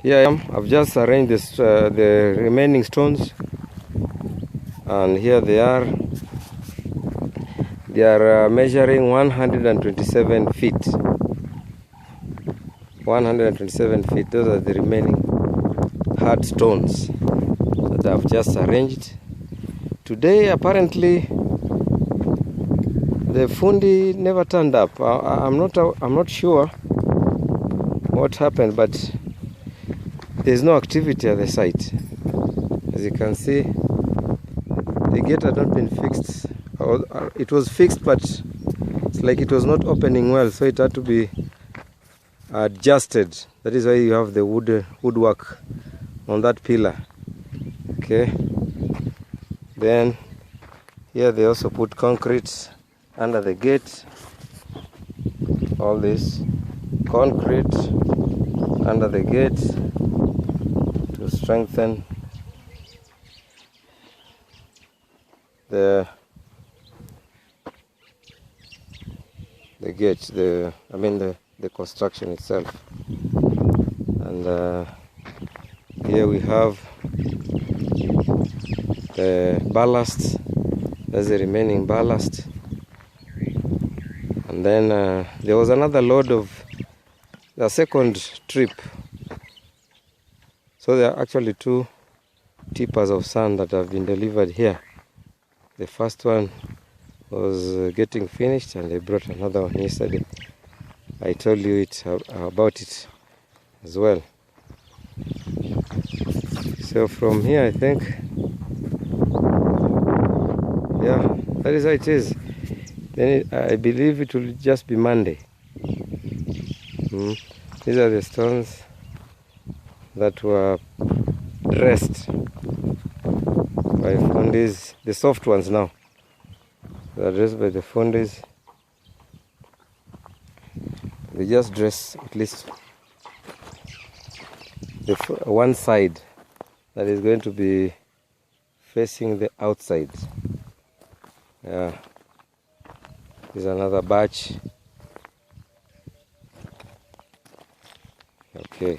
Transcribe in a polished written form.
Here I am. I've just arranged this, the remaining stones, and here they are. They are measuring 127 feet. 127 feet. Those are the remaining hard stones that I've just arranged. Today, apparently, the fundi never turned up. I'm not sure what happened, but there's no activity at the site. As you can see, the gate had not been fixed. It was fixed, but it's like it was not opening well, so it had to be adjusted. That is why you have the woodwork on that pillar. Okay. Then here they also put concrete under the gate. All this concrete under the gate to strengthen the gate, the construction itself. And here we have the ballast. That's the remaining ballast. And then there was another load of the second trip. So there are actually two tippers of sand that have been delivered here. The first one was getting finished, and they brought another one yesterday. I told you about it as well. So from here, I think, yeah, that is how it is. Then I believe it will just be Monday. These are the stones that were dressed by fundis, the soft ones now. They are dressed by the fundis. They just dress at least the one side that is going to be facing the outside. Yeah. There's another batch. Okay.